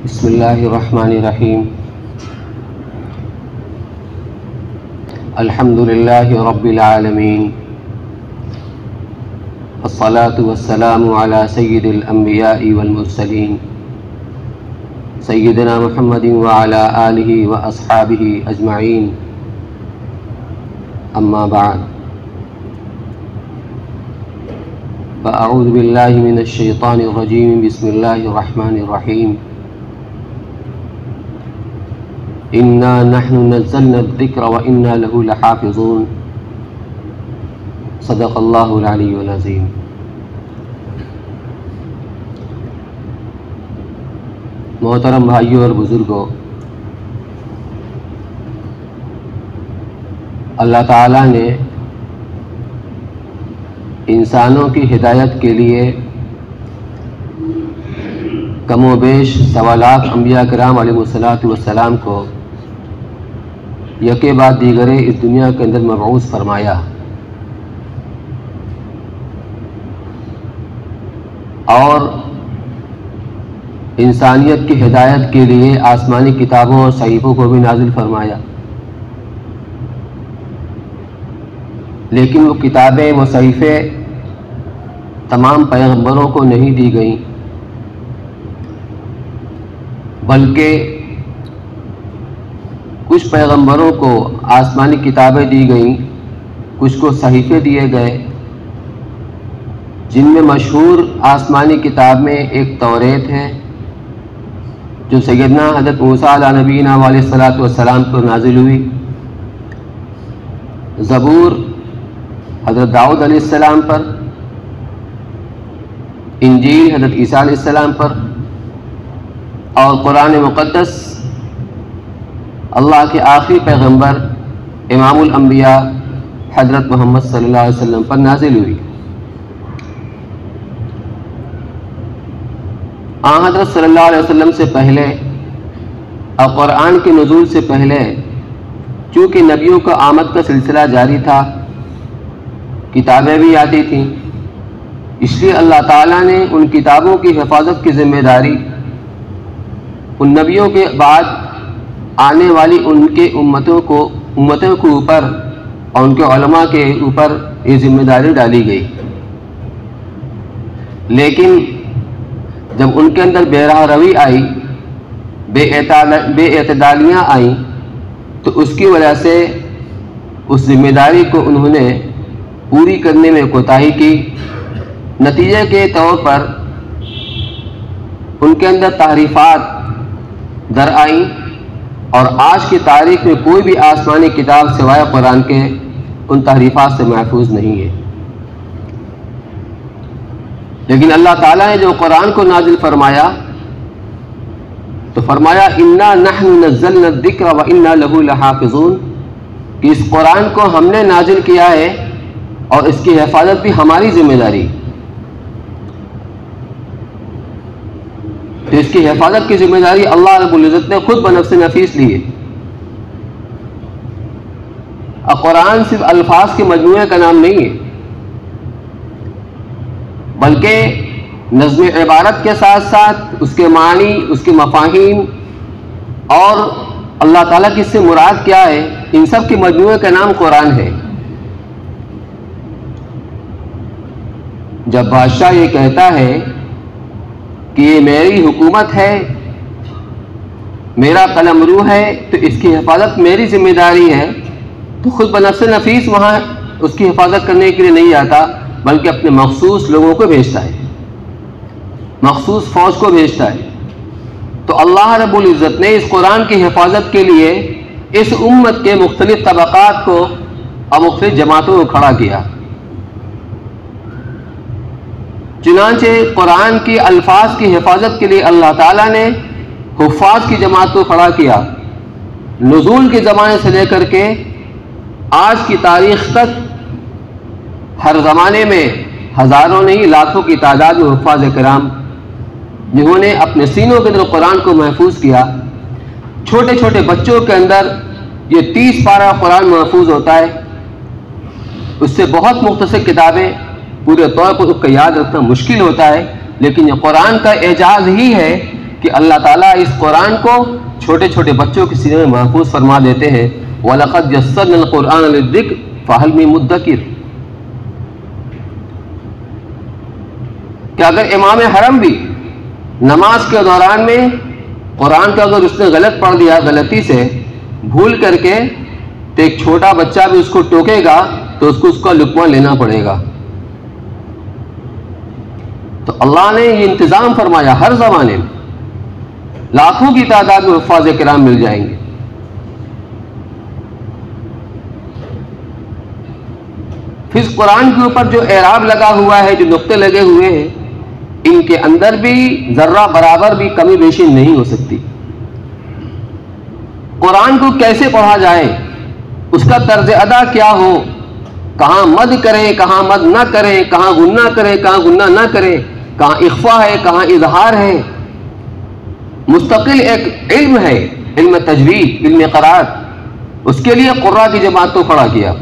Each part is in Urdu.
بسم اللہ الرحمن الرحیم الحمد للہ رب العالمین الصلاة والسلام علی سید الانبیاء والمرسلین سیدنا محمد وعلی آلہ واصحابہ اجمعین اما بعد فاعوذ باللہ من الشیطان الرجیم بسم اللہ الرحمن الرحیم انا نحن نزلنا الذکر وانا له لحافظون صدق اللہ العلی العظیم۔ محترم بھائیوں اور بزرگوں، اللہ تعالیٰ نے انسانوں کی ہدایت کے لیے کم و بیش 1.25 انبیاء کرام علیہ السلام کو یکے بعد دیگرے اس دنیا کے اندر مبعوث فرمایا، اور انسانیت کی ہدایت کے لیے آسمانی کتابوں اور صحیفوں کو بھی نازل فرمایا، لیکن وہ کتابیں وہ صحیفے تمام پیغمبروں کو نہیں دی گئیں، بلکہ کچھ پیغمبروں کو آسمانی کتابیں دی گئیں، کچھ کو صحیفے دیے گئے، جن میں مشہور آسمانی کتاب میں ایک توریت ہے جو سیدنا حضرت موسیٰ علیہ نبینا علیہ السلام پر نازل ہوئی، زبور حضرت داؤد علیہ السلام پر، انجیل حضرت عیسیٰ علیہ السلام پر، اور قرآن مقدس اللہ کے آخری پیغمبر امام الانبیاء حضرت محمد صلی اللہ علیہ وسلم پر نازل ہوئی۔ آن حضرت صلی اللہ علیہ وسلم سے پہلے اور قرآن کے نزول سے پہلے چونکہ نبیوں کا آمد کا سلسلہ جاری تھا، کتابیں بھی آتی تھیں، اس لیے اللہ تعالیٰ نے ان کتابوں کی حفاظت کی ذمہ داری ان نبیوں کے بعد آنے والی ان کے امتوں کے اوپر اور ان کے علماء کے اوپر یہ ذمہ داری ڈالی گئی، لیکن جب ان کے اندر بے راہ روی آئی، بے اعتدالیاں آئیں، تو اس کی وجہ سے اس ذمہ داری کو انہوں نے پوری کرنے میں کوتاہی کی۔ نتیجے کے طور پر ان کے اندر تحریفات در آئیں، اور آج کی تاریخ میں کوئی بھی آسمانی کتاب سوائے قرآن کے ان تحریفات سے محفوظ نہیں ہے۔ لیکن اللہ تعالیٰ نے جو قرآن کو نازل فرمایا تو فرمایا انا نحن نزلنا الذکر وانا له لحافظون، کہ اس قرآن کو ہم نے نازل کیا ہے اور اس کی حفاظت بھی ہماری ذمہ داری، تو اس کی حفاظت کی ذمہ داری اللہ رب العزت نے خود بنفس نفیس لی ہے۔ اور قرآن صرف الفاظ کے مجموعے کا نام نہیں ہے، بلکہ نظم عبارت کے ساتھ ساتھ اس کے معنی، اس کے مفاہیم اور اللہ تعالیٰ کی اس سے مراد کیا ہے، ان سب کے مجموعے کا نام قرآن ہے۔ جب بادشاہ یہ کہتا ہے کہ یہ میری حکومت ہے، میرا قلمرو ہے، تو اس کی حفاظت میری ذمہ داری ہے، تو خود بنفس نفیس وہاں اس کی حفاظت کرنے کے لیے نہیں آتا، بلکہ اپنے مخصوص لوگوں کو بھیجتا ہے، مخصوص فوج کو بھیجتا ہے۔ تو اللہ رب العزت نے اس قرآن کی حفاظت کے لیے اس امت کے مختلف طبقات کو اور مختلف جماعتوں کو کھڑا کیا۔ چنانچہ قرآن کی الفاظ کی حفاظت کے لیے اللہ تعالیٰ نے حفاظ کی جماعت کو کھڑا کیا۔ نزول کے زمانے سے لے کر کے آج کی تاریخ تک ہر زمانے میں ہزاروں نہیں لاکھوں کی تعداد میں حفاظ کرام جنہوں نے اپنے سینوں کے اندر قرآن کو محفوظ کیا۔ چھوٹے چھوٹے بچوں کے اندر یہ 30 پارہ قرآن محفوظ ہوتا ہے، اس سے بہت مختصر کتابیں پورے طور پر اس کا یاد رکھنا مشکل ہوتا ہے، لیکن یہ قرآن کا اعجاز ہی ہے کہ اللہ تعالیٰ اس قرآن کو چھوٹے چھوٹے بچوں کے سینے میں محفوظ فرما دیتے ہیں وَلَقَدْ يَسَّرْنَا الْقُرْآنَ لِلذِّكْرِ فَهَلْ مِن مُدَّكِرٍ، کہ اگر امام حرم بھی نماز کے دوران میں قرآن کا اگر اس نے غلط پڑھ دیا غلطی سے بھول کر کے، تو ایک چھوٹا بچہ بھی اس کو ٹوکے گا تو اس کا لقمہ لینا پڑے گا۔ تو اللہ نے یہ انتظام فرمایا، ہر زمانے میں لاکھوں کی تعداد میں حفاظ کرام مل جائیں گے۔ پھر اس قرآن کے اوپر جو اعراب لگا ہوا ہے، جو نقطے لگے ہوئے ہیں، ان کے اندر بھی ذرہ برابر بھی کمی بیشی نہیں ہو سکتی۔ قرآن کو کیسے پڑھا جائے، اس کا طرز ادا کیا ہو، کہاں مد کریں کہاں مد نہ کریں، کہاں غنہ کریں کہاں غنہ نہ کریں، کہاں اخفا ہے کہاں اظہار ہے، مستقل ایک علم ہے، علم تجوید، علم قرات، اس کے لیے قراء کی جماعت کو کھڑا کیا۔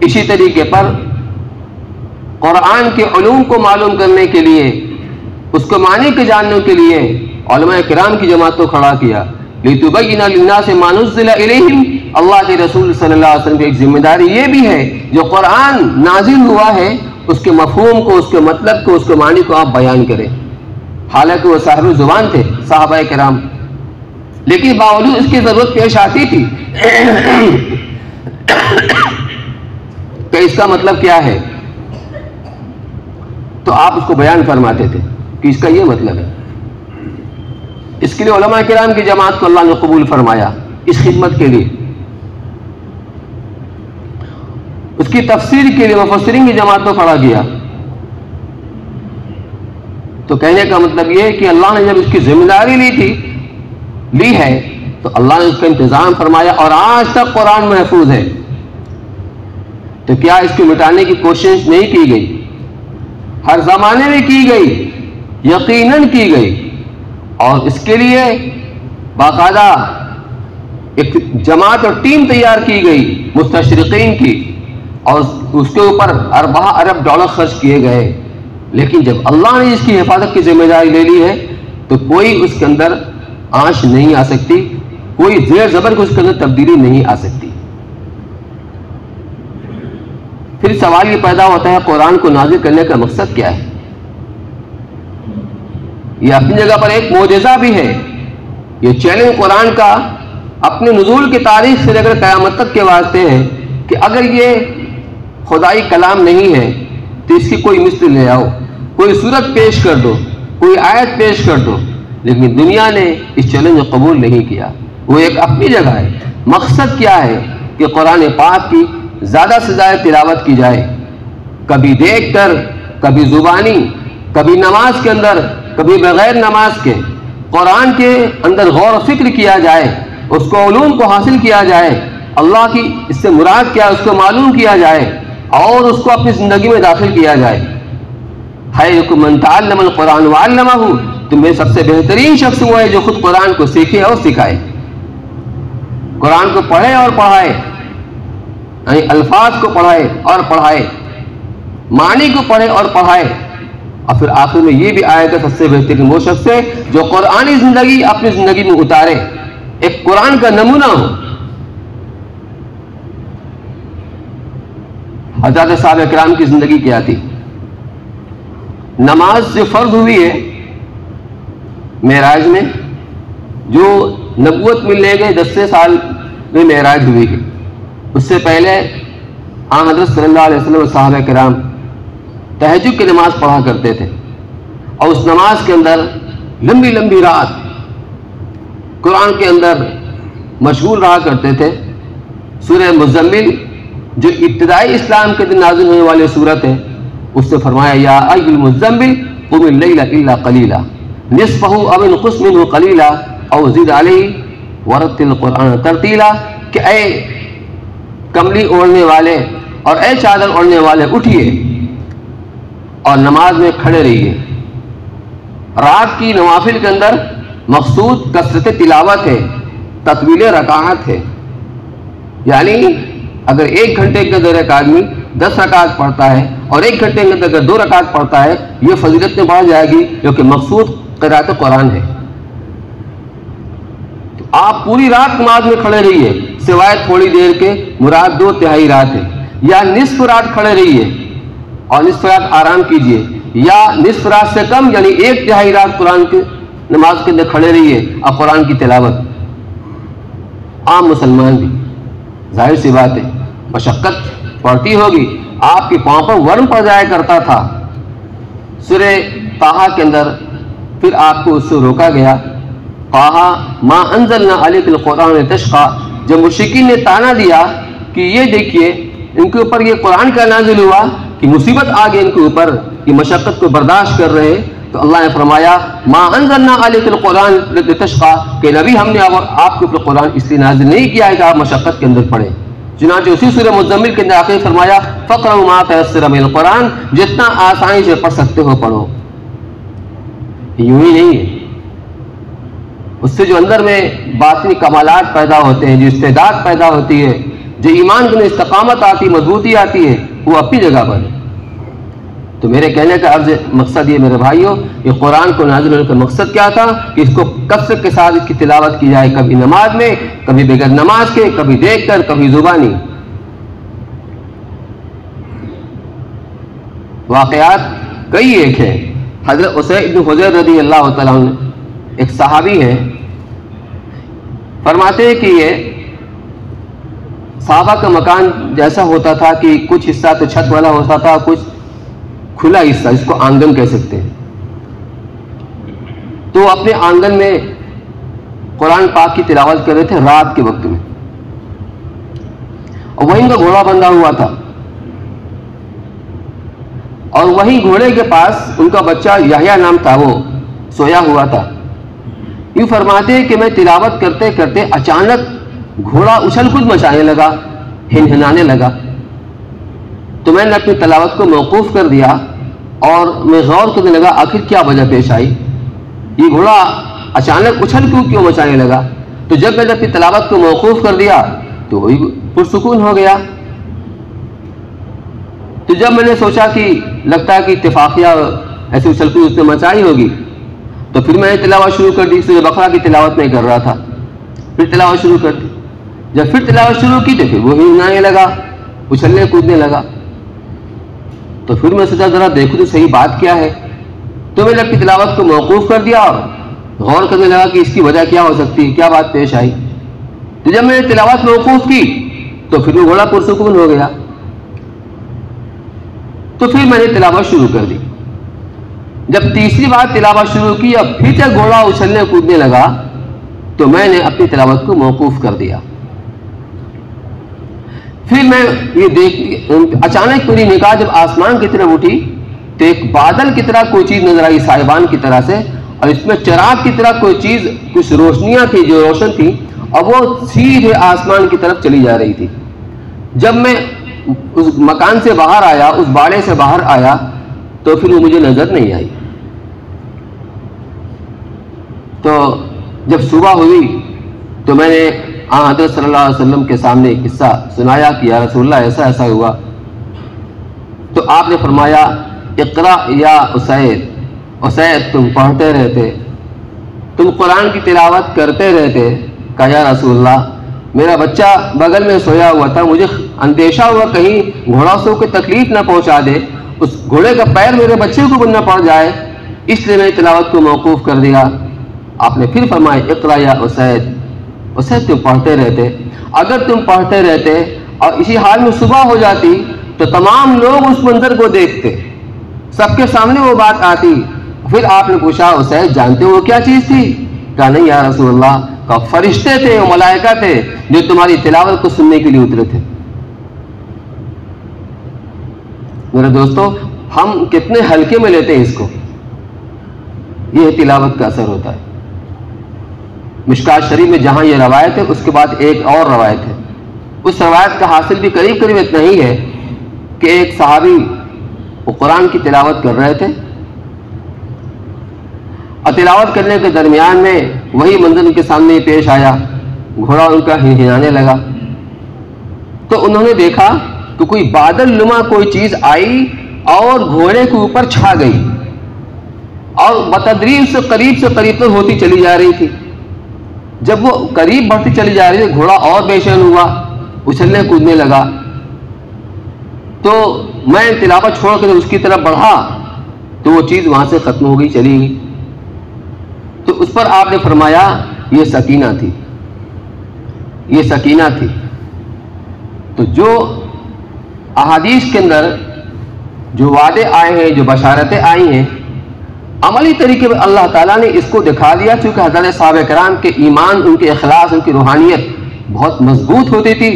اسی طریقے پر قرآن کے علوم کو معلوم کرنے کے لیے، اس کو معنی کے جاننے کے لیے علماء کرام کی جماعت کو کھڑا کیا۔ لِتُبَيِّنَ لِلنَّاسِ مَا نُزِّلَ إِلَيْهِمْ، اللہ کے رسول صلی اللہ علیہ وسلم کی ایک ذمہ داری یہ بھی ہے، جو قرآن نازل ہوا ہے اس کے مفہوم کو، اس کے مطلب کو، اس کے معنی کو آپ بیان کریں۔ حالانکہ وہ صاحب زبان تھے صحابہ کرام، لیکن باوجود اس کی ضرورت پیش آتی تھی کہ اس کا مطلب کیا ہے، تو آپ اس کو بیان فرماتے تھے کہ اس کا یہ مطلب ہے۔ اس کے لیے علماء کرام کی جماعت کو اللہ نے قبول فرمایا اس خدمت کے لیے۔ اس کی تفسیر کے لیے مفسرین کی جماعت کو کھڑا کیا۔ تو کہنے کا مطلب یہ ہے کہ اللہ نے جب اس کی ذمہ داری لی ہے تو اللہ نے اس کا انتظام فرمایا، اور آج تک قرآن محفوظ ہے۔ تو کیا اس کو مٹانے کی کوشش نہیں کی گئی؟ ہر زمانے میں کی گئی، یقیناً کی گئی، اور اس کے لیے باقاعدہ ایک جماعت اور ٹیم تیار کی گئی مستشرقین کی، اور اس کے اوپر ارب ڈالر خرچ کیے گئے۔ لیکن جب اللہ نے اس کی حفاظت کی ذمہ داری لے لی ہے تو کوئی اس کے اندر آنچ نہیں آ سکتی، کوئی زیر زبر کو اس کے اندر تبدیلی نہیں آ سکتی۔ پھر سوال یہ پیدا ہوتا ہے قرآن کو نازل کرنے کا مقصد کیا ہے؟ یہ اپنی جگہ پر ایک معجزہ بھی ہے۔ یہ چیلنج قرآن کا اپنے نزول کی تاریخ سے لے کر قیامت تک کے واسطے ہے کہ اگر یہ خدائی کلام نہیں ہے تو اس کی کوئی مثل لے آؤ، کوئی صورت پیش کر دو، کوئی آیت پیش کر دو۔ لیکن دنیا نے اس چیلنج کو قبول نہیں کیا۔ وہ ایک اپنی جگہ ہے۔ مقصد کیا ہے کہ قرآن پاک کی زیادہ سے زیادہ تلاوت کی جائے، کبھی دیکھ کر، کبھی زبانی، کبھی نماز کے اندر، کبھی بغیر نماز کے قرآن کے اندر غور و فکر کیا جائے، اس کو علوم کو حاصل کیا جائے، اللہ کی اس سے مراد کیا اس کو معلوم کیا جائے، اور اس کو اپنی زندگی میں داخل کیا جائے۔ خیرکم من تعلم القرآن وعلمہ، تم میں سب سے بہترین شخص وہ ہے جو خود قرآن کو سیکھے اور سکھائے، قرآن کو پڑھے اور پڑھائے، یعنی الفاظ کو پڑھائے اور پڑھائے، معنی کو پڑھے اور پڑھائے، اور پھر آخر میں یہ بھی آئے گا سب سے بہترین وہ شخص ہے جو قرآنی زندگی اپنی زندگی میں اتارے، ایک قرآن کا نمونہ ہو۔ حضرت صحابہ کرام کی زندگی کیا تھی؟ نماز جو فرض ہوئی ہے معراج میں، جو نبوت ملنے گئے 10 سال میں معراج ہوئی ہے، اس سے پہلے آن حضرت صلی اللہ علیہ وسلم صحابہ کرام تہجد کی نماز پڑھا کرتے تھے، اور اس نماز کے اندر لمبی لمبی رات قرآن کے اندر مشغول رہا کرتے تھے۔ سورہ مزمل جو ابتدائی اسلام کے دن نازل ہونے والی صورت ہے، اس سے فرمایا یا ایھا المزمل قم اللیل الا قلیلا نصفہ او انقص منہ قلیلا او زد علیہ ورتل القرآن ترتیلا، کہ اے کملی اوڑھنے والے اور اے چادر اوڑھنے والے اٹھیے اور نماز میں کھڑے رہیے۔ رات کی نوافل کے اندر مقصود کثرت تلاوت ہے، تطویل رکعات ہے، یعنی اگر 1 گھنٹے کے اندر ایک آدمی 10 رکعت پڑھتا ہے اور 1 گھنٹے کے اندر اگر 2 رکعت پڑھتا ہے یہ فضیلت میں بڑھ جائے گی، کیونکہ مقصود قرأت قرآن ہے۔ تو آپ پوری رات نماز میں کھڑے رہیے سوائے تھوڑی دیر کے، مراد 2/3 رات ہے، یا نصف رات کھڑے رہیے اور نصف رات آرام کیجیے، یا نصف رات سے کم یعنی 1/3 رات قرآن کے نماز کے اندر کھڑے رہیے اور قرآن کی تلاوت۔ عام مسلمان بھی ظاہر سی بات ہے مشقت پڑتی ہوگی، آپ کے پاؤں پر ورم پڑ جایا کرتا تھا۔ سورہ طٰہٰ کے اندر پھر آپ کو اس سے روکا گیا، طٰہٰ ما انزلنا علیک القرآن لتشقیٰ، جب مشرکین نے تانا دیا کہ یہ دیکھیے ان کے اوپر یہ قرآن کا نازل ہوا کہ مصیبت آ گئی ان کے اوپر، یہ مشقت کو برداشت کر رہے، تو اللہ نے فرمایا ما انزلنا علیک القرآن لتشقیٰ، کہ نبی ہم نے آپ کے اوپر قرآن اس لیے نازل نہیں کیا ہے کہ آپ مشقت کے اندر پڑھیں۔ چنانچہ اسی سورہ مزمل کے اندر آخر فرمایا فَقْرَؤْا مَا تَيَسَّرَ مِنَ الْقُرْآنِ، جتنا آسانی سے پڑھ سکتے ہو پڑھو۔ یوں ہی نہیں ہے، اس سے جو اندر میں باطنی کمالات پیدا ہوتے ہیں، جو استعداد پیدا ہوتی ہے، جو ایمان کے اندر استقامت آتی، مضبوطی آتی ہے، وہ اپنی جگہ پر ہے۔ تو میرے کہنے کا عرض مقصد یہ میرے بھائیوں، یہ قرآن کو نازل ہونے کا مقصد کیا تھا کہ اس کو کثرت کے ساتھ اس کی تلاوت کی جائے، کبھی نماز میں، کبھی بغیر نماز کے، کبھی دیکھ کر، کبھی زبانی۔ واقعات کئی ایک ہیں۔ حضرت اسید بن حضیر رضی اللہ تعالیٰ عنہ ایک صحابی ہیں، فرماتے ہیں کہ یہ صحابہ کا مکان جیسا ہوتا تھا کہ کچھ حصہ تو چھت والا ہوتا تھا، کچھ کھلا حصہ، اس کو آنگن کہہ سکتے ہیں۔ تو اپنے آنگن میں قرآن پاک کی تلاوت کر رہے تھے رات کے وقت میں، اور وہیں ان کا گھوڑا بندھا ہوا تھا، اور وہیں گھوڑے کے پاس ان کا بچہ یحییٰ نام تھا، وہ سویا ہوا تھا۔ یوں فرماتے ہیں کہ میں تلاوت کرتے کرتے اچانک گھوڑا اچھل کود مچانے لگا، ہنہنانے لگا، تو میں نے اپنی تلاوت کو موقوف کر دیا اور میں غور کرنے لگا آخر کیا وجہ پیش آئی، یہ گھوڑا اچانک اچھل کود کیوں مچانے لگا۔ تو جب میں نے اپنی تلاوت کو موقوف کر دیا تو وہی پرسکون ہو گیا۔ تو جب میں نے سوچا کہ لگتا ہے کہ اتفاقیہ ایسی اچھل کود اس نے مچائی ہوگی، تو پھر میں نے تلاوت شروع کر دی۔ سورہ بقرہ کی تلاوت میں کر رہا تھا، پھر تلاوت شروع کر دی۔ جب پھر تلاوت شروع کی تو پھر وہ ہنہنانے لگا، اچھلنے کودنے لگا۔ تو پھر میں سوچا ذرا دیکھو تو صحیح بات کیا ہے، تو میں نے اپنی تلاوت کو موقوف کر دیا اور غور کرنے لگا کہ اس کی وجہ کیا ہو سکتی ہے، کیا بات پیش آئی۔ تو جب میں نے تلاوت موقوف کی تو پھر وہ گھوڑا پرسکون ہو گیا۔ تو پھر میں نے تلاوت شروع کر دی۔ جب تیسری بار تلاوت شروع کی اور پھر جب گھوڑا اچھلنے کودنے لگا تو میں نے اپنی تلاوت کو موقوف کر دیا۔ پھر میں یہ اچانک میری نگاہ جب آسمان کی طرف اٹھی تو ایک بادل کی طرح کوئی چیز نظر آئی، سائبان کی طرح سے، اور اس میں چراغ کی طرح کوئی چیز، کچھ روشنیاں تھی جو روشن تھی، اور وہ سیدھے آسمان کی طرف چلی جا رہی تھی۔ جب میں اس مکان سے باہر آیا، اس باڑے سے باہر آیا، تو پھر وہ مجھے نظر نہیں آئی۔ تو جب صبح ہوئی تو میں نے حضرت صلی اللہ علیہ وسلم کے سامنے ایک قصہ سنایا کہ یا رسول اللہ ایسا ایسا ہوا۔ تو آپ نے فرمایا اقرا یا اسید، اسید تم پڑھتے رہتے، تم قرآن کی تلاوت کرتے رہتے۔ کہا یا رسول اللہ میرا بچہ بغل میں سویا ہوا تھا، مجھے اندیشہ ہوا کہیں گھوڑا سو کو تکلیف نہ پہنچا دے، اس گھوڑے کا پیر میرے بچے کو بننا پڑ جائے، اس لیے میں تلاوت کو موقوف کر دیا۔ آپ نے پھر فرمایا اقرا یا اسید، اسید تم پڑھتے رہتے۔ اگر تم پڑھتے رہتے اور اسی حال میں صبح ہو جاتی تو تمام لوگ اس منظر کو دیکھتے، سب کے سامنے وہ بات آتی۔ پھر آپ نے پوچھا اسید جانتے ہو وہ کیا چیز تھی؟ کہا نہیں یا رسول اللہ، کہا فرشتے تھے، وہ ملائکہ تھے جو تمہاری تلاوت کو سننے کے لیے اترے تھے۔ میرے دوستو ہم کتنے ہلکے میں لیتے ہیں اس کو، یہ تلاوت کا اثر ہوتا ہے۔ مشکات شریف میں جہاں یہ روایت ہے اس کے بعد ایک اور روایت ہے، اس روایت کا حاصل بھی قریب قریب اتنا ہی ہے کہ ایک صحابی وہ قرآن کی تلاوت کر رہے تھے اور تلاوت کرنے کے درمیان میں وہی منظر ان کے سامنے پیش آیا، گھوڑا ان کا ہنہنانے لگا۔ تو انہوں نے دیکھا کہ کوئی بادل نما کوئی چیز آئی اور گھوڑے کے اوپر چھا گئی اور بتدریج سے قریب تک ہوتی چلی جا رہی تھی. جب وہ قریب بڑھتی چلی جا رہی تھی گھوڑا اور بے چین ہوا, اچھلنے کودنے لگا. تو میں تلاوت چھوڑ کر اس کی طرف بڑھا تو وہ چیز وہاں سے ختم ہو گئی, چلی گئی. تو اس پر آپ نے فرمایا یہ سکینہ تھی, یہ سکینہ تھی. تو جو احادیث کے اندر جو وعدے آئے ہیں, جو بشارتیں آئی ہیں, عملی طریقے پر اللہ تعالیٰ نے اس کو دکھا دیا. چونکہ حضرت صحابہ کرام کے ایمان, ان کے اخلاص, ان کی روحانیت بہت مضبوط ہوتی تھی,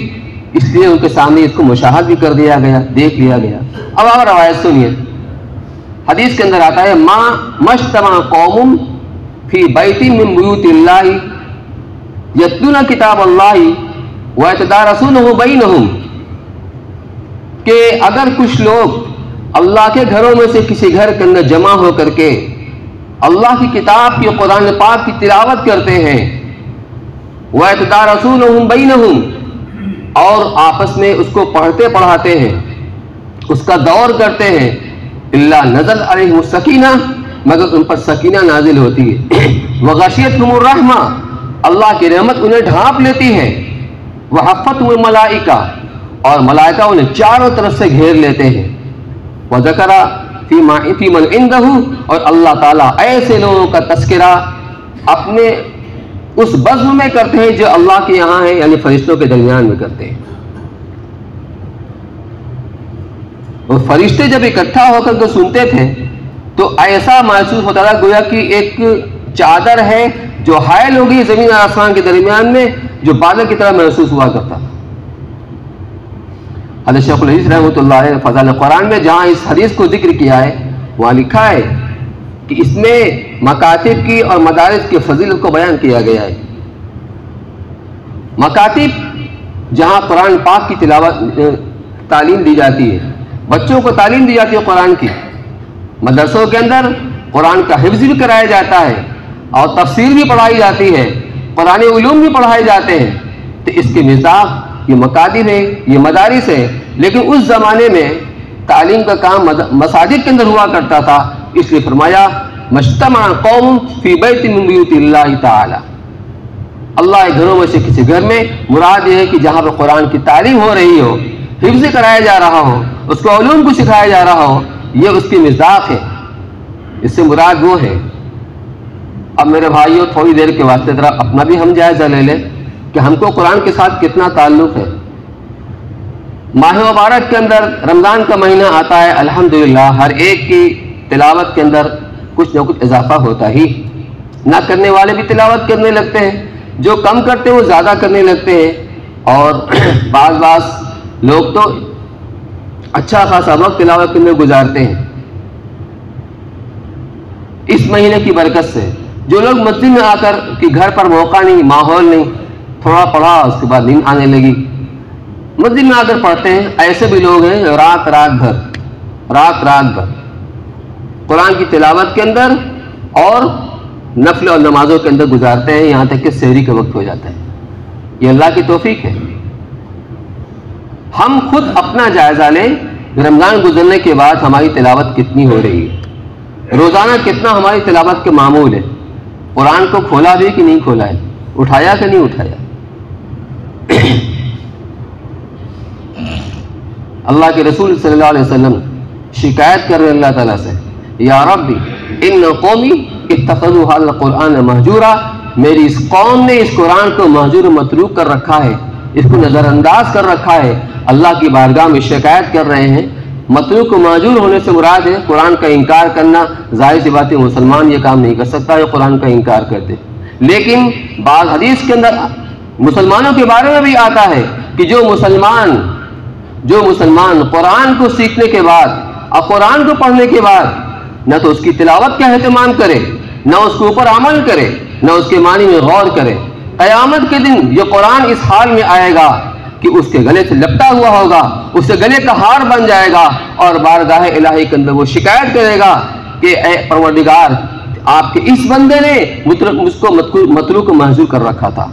اس لیے ان کے سامنے اس کو مشاہد بھی کر دیا گیا, دیکھ لیا گیا. اب آپ روایت سنیے. حدیث کے اندر آتا ہے ما مجتمع قوم فی بیت من بیوت اللہ یتلون کتاب اللہ ویتدارسونہ بینہم, کہ اگر کچھ لوگ اللہ کے گھروں میں سے کسی گھر کے اندر جمع ہو کر کے اللہ کی کتاب کی, قرآن پاک کی تلاوت کرتے ہیں, وَيَتَدَارَسُونَهُ بَيْنَهُمْ, اور آپس میں اس کو پڑھتے پڑھاتے ہیں, اس کا دور کرتے ہیں, إِلَّا نَزَلَ عَلَيْهِمُ السَّكِينَةُ, مگر ان پر سکینہ نازل ہوتی ہے. وَغَشِيَتْهُمُ الرَّحْمَةُ, اللہ کی رحمت انہیں ڈھانپ لیتی ہے. وَحَفَّتْهُمُ الْمَلَائِكَةُ, اور ملائکہ انہیں چاروں طرف سے گھیر لیتے ہیں. وَذَكَرَ فِي مَنْ عِنْدَهُ, اور اللہ تعالیٰ ایسے لوگوں کا تذکرہ اپنے اس بزم میں کرتے ہیں جو اللہ کے یہاں ہیں, یعنی فرشتوں کے درمیان میں کرتے ہیں. اور فرشتے جب اکٹھا ہو کر کے سنتے تھے تو ایسا محسوس ہوتا تھا گویا کہ ایک چادر ہے جو حائل ہوگی زمین اور آسمان کے درمیان میں, جو بادل کی طرح محسوس ہوا کرتا تھا. حضرت شیخ الحدیث رحمۃ اللہ علیہ فضائل قرآن میں جہاں اس حدیث کو ذکر کیا ہے وہاں لکھا ہے کہ اس میں مکاتب کی اور مدارس کی فضیلت کو بیان کیا گیا ہے. مکاتب جہاں قرآن پاک کی تلاوت تعلیم دی جاتی ہے, بچوں کو تعلیم دی جاتی ہے قرآن کی. مدرسوں کے اندر قرآن کا حفظ بھی کرایا جاتا ہے اور تفسیر بھی پڑھائی جاتی ہے, قرآن علوم بھی پڑھائے جاتے ہیں. تو اس کے مزاح یہ مکاتب ہے, یہ مدارس ہے. لیکن اس زمانے میں تعلیم کا کام مساجد کے اندر ہوا کرتا تھا, اس لیے فرمایا مجتمع قوم فی بیت من بیوت اللہ تعالی, اللہ کے گھروں میں سے کسی گھر میں. مراد یہ ہے کہ جہاں پہ قرآن کی تعلیم ہو رہی ہو, حفظ کرایا جا رہا ہو, اس کو علوم کو سکھایا جا رہا ہو, یہ اس کی مصداق ہے. اس سے مراد وہ ہے. اب میرے بھائیوں تھوڑی دیر کے واسطے ذرا اپنا بھی ہم جائزہ لے لیں کہ ہم کو قرآن کے ساتھ کتنا تعلق ہے. ماہ مبارک کے اندر رمضان کا مہینہ آتا ہے, الحمدللہ ہر ایک کی تلاوت کے اندر کچھ نہ کچھ اضافہ ہوتا ہی. نہ کرنے والے بھی تلاوت کرنے لگتے ہیں, جو کم کرتے ہیں وہ زیادہ کرنے لگتے ہیں, اور بعض لوگ تو اچھا خاصا وقت تلاوت کے اندر گزارتے ہیں. اس مہینے کی برکت سے جو لوگ مسجد میں آ کر کہ گھر پر موقع نہیں, ماحول نہیں, تھوڑا پڑھا اس کے بعد نیند آنے لگی, مسجد میں آ کر پڑھتے ہیں, ایسے بھی لوگ ہیں رات بھر قرآن کی تلاوت کے اندر اور نفل اور نمازوں کے اندر گزارتے ہیں, یہاں تک کہ سحری کا وقت ہو جاتا ہے. یہ اللہ کی توفیق ہے. ہم خود اپنا جائزہ لیں, رمضان گزرنے کے بعد ہماری تلاوت کتنی ہو رہی ہے, روزانہ کتنا ہماری تلاوت کے معمول ہے, قرآن کو کھولا بھی کہ نہیں کھولا ہے, اٹھایا کہ نہیں اٹھایا. اللہ کے رسول صلی اللہ علیہ وسلم شکایت کر رہے اللہ تعالیٰ سے, یا ربی ان قومی اتخذوا هذا القرآن مہجورا, میری اس قوم نے اس قرآن کو مہجور متروک کر رکھا ہے, اس کو نظر انداز کر رکھا ہے. اللہ کی بارگاہ میں شکایت کر رہے ہیں. متروک و مہجور ہونے سے مراد ہے قرآن کا انکار کرنا. ظاہر سی بات ہے مسلمان یہ کام نہیں کر سکتا ہے قرآن کا انکار کرتے, لیکن بعض حدیث کے اندر مسلمانوں کے بارے میں بھی آتا ہے کہ جو مسلمان قرآن کو سیکھنے کے بعد اور قرآن کو پڑھنے کے بعد نہ تو اس کی تلاوت کا اہتمام کرے, نہ اس کے اوپر عمل کرے, نہ اس کے معنی میں غور کرے, قیامت کے دن یہ قرآن اس حال میں آئے گا کہ اس کے گلے سے لپٹا ہوا ہوگا, اس کے گلے کا ہار بن جائے گا, اور بارگاہ الہی کے اندر وہ شکایت کرے گا کہ اے پروردگار, آپ کے اس بندے نے مجھ کو متروک و محجور کر رکھا تھا.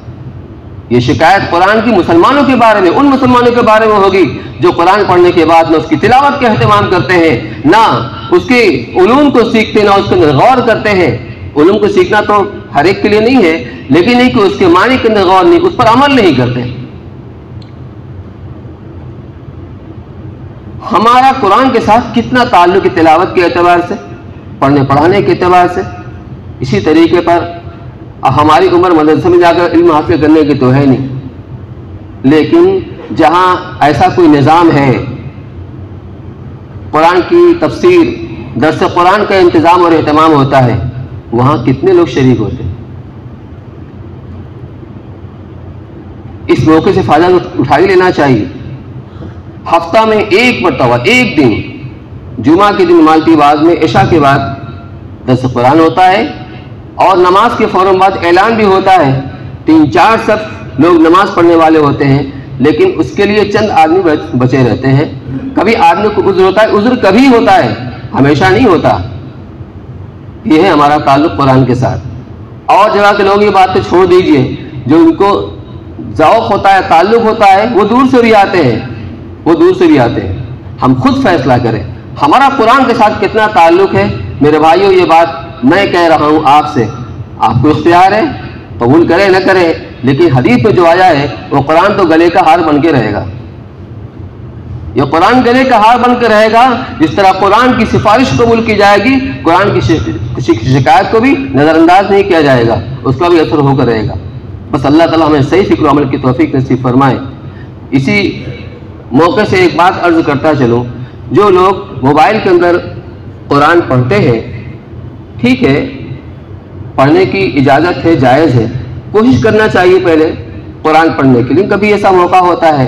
یہ شکایت قرآن کی مسلمانوں کے بارے میں، ان مسلمانوں کے بارے میں ہوگی جو قرآن پڑھنے کے بعد نہ اس کی تلاوت کا اہتمام کرتے ہیں، نہ اس کے علوم کو سیکھتے، نہ اس کے اندر غور کرتے ہیں۔ علوم کو سیکھنا تو ہر ایک کے لیے نہیں ہے، لیکن نہیں کہ اس کے معنی کے اندر غور نہیں، اس پر عمل نہیں کرتے۔ ہمارا قرآن کے ساتھ کتنا تعلق ہے تلاوت کے اعتبار سے، پڑھنے پڑھانے کے اعتبار سے۔ اسی طریقے پر ہماری عمر مدرسے میں جا کر علم حاصل کرنے کی تو ہے نہیں، لیکن جہاں ایسا کوئی نظام ہے، قرآن کی تفسیر، درس قرآن کا انتظام اور اہتمام ہوتا ہے، وہاں کتنے لوگ شریک ہوتے ہیں۔ اس موقع سے فائدہ اٹھا ہی لینا چاہیے۔ ہفتہ میں ایک مرتبہ، ایک دن، جمعہ کے دن مالتی بعد میں عشاء کے بعد درس قرآن ہوتا ہے، اور نماز کے فوراً بعد اعلان بھی ہوتا ہے۔ 3-4 صف لوگ نماز پڑھنے والے ہوتے ہیں، لیکن اس کے لیے چند آدمی بچے رہتے ہیں۔ کبھی آدمی کو عذر ہوتا ہے، عذر کبھی ہوتا ہے، ہمیشہ نہیں ہوتا۔ یہ ہے ہمارا تعلق قرآن کے ساتھ۔ اور جگہ کے لوگ یہ بات تو چھوڑ دیجئے، جو ان کو ذوق ہوتا ہے، تعلق ہوتا ہے، وہ دور سے بھی آتے ہیں، وہ دور سے بھی آتے ہیں۔ ہم خود فیصلہ کریں ہمارا قرآن کے ساتھ کتنا تعلق ہے۔ میرے بھائیوں، یہ بات میں کہہ رہا ہوں آپ سے، آپ کو اختیار ہے، قبول کرے نہ کرے، لیکن حدیث میں جو آیا ہے وہ قرآن تو گلے کا ہار بن کے رہے گا۔ یہ قرآن گلے کا ہار بن کے رہے گا۔ جس طرح قرآن کی سفارش قبول کی جائے گی، قرآن کی شکایت کو بھی نظر انداز نہیں کیا جائے گا، اس کا بھی اثر ہو کر رہے گا۔ بس اللہ تعالیٰ ہمیں صحیح فکر و عمل کی توفیق نصیب فرمائے۔ اسی موقع سے ایک بات عرض کرتا چلوں، جو لوگ موبائل کے اندر قرآن پڑھتے ہیں، ٹھیک ہے، پڑھنے کی اجازت ہے، جائز ہے، کوشش کرنا چاہیے پہلے قرآن پڑھنے کے لیے۔ کبھی ایسا موقع ہوتا ہے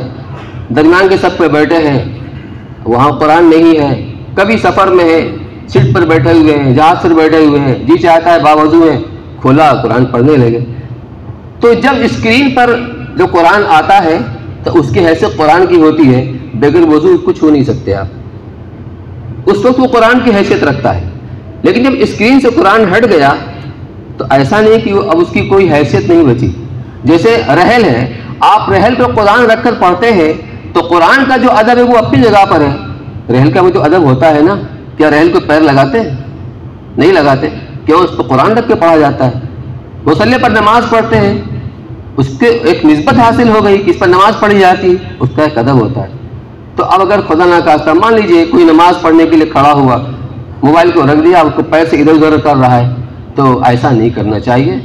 درمیان کے صف پہ بیٹھے ہیں، وہاں قرآن نہیں ہے، کبھی سفر میں ہے، سیٹ پر بیٹھے ہوئے ہیں، جہاز پر بیٹھے ہوئے ہیں، جی چاہتا ہے باوضو ہے، کھولا قرآن پڑھنے لگے، تو جب اسکرین پر جو قرآن آتا ہے تو اس کی حیثیت قرآن کی ہوتی ہے، بغیر وضو کچھ چھو نہیں سکتے آپ، اس وقت وہ قرآن کی حیثیت رکھتا ہے۔ لیکن جب اسکرین سے قرآن ہٹ گیا تو ایسا نہیں کہ اب اس کی کوئی حیثیت نہیں بچی۔ جیسے رحل ہے، آپ رحل پہ قرآن رکھ کر پڑھتے ہیں تو قرآن کا جو ادب ہے وہ اپنی جگہ پر ہے، رحل کا وہ جو ادب ہوتا ہے نا، کیا رحل کو پیر لگاتے ہیں؟ نہیں لگاتے، کیوں؟ اس کو قرآن رکھ کے پڑھا جاتا ہے۔ مصلی پر نماز پڑھتے ہیں، اس کے ایک نسبت حاصل ہو گئی کہ اس پر نماز پڑھی جاتی ہے، اس کا ایک ادب ہوتا ہے۔ تو اب اگر خدا نخواستہ مان لیجئے کوئی نماز پڑھنے کے لیے کھڑا ہوا، موبائل کو رکھ دیا، اس کو پیر سے ادھر ادھر کر رہا ہے، تو ایسا نہیں کرنا چاہیے۔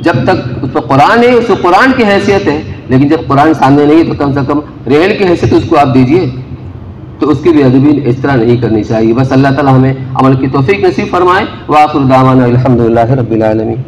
جب تک اس پر قرآن ہے، اس کو قرآن کی حیثیت ہے، لیکن جب قرآن سامنے نہیں ہے تو کم سے کم ریل کی حیثیت اس کو آپ دیجئے، تو اس کی بھی ادبی اس طرح نہیں کرنی چاہیے۔ بس اللہ تعالیٰ ہمیں عمل کی توفیق نصیب فرمائے۔ وآخر دعوانا الحمدللہ رب العالمین۔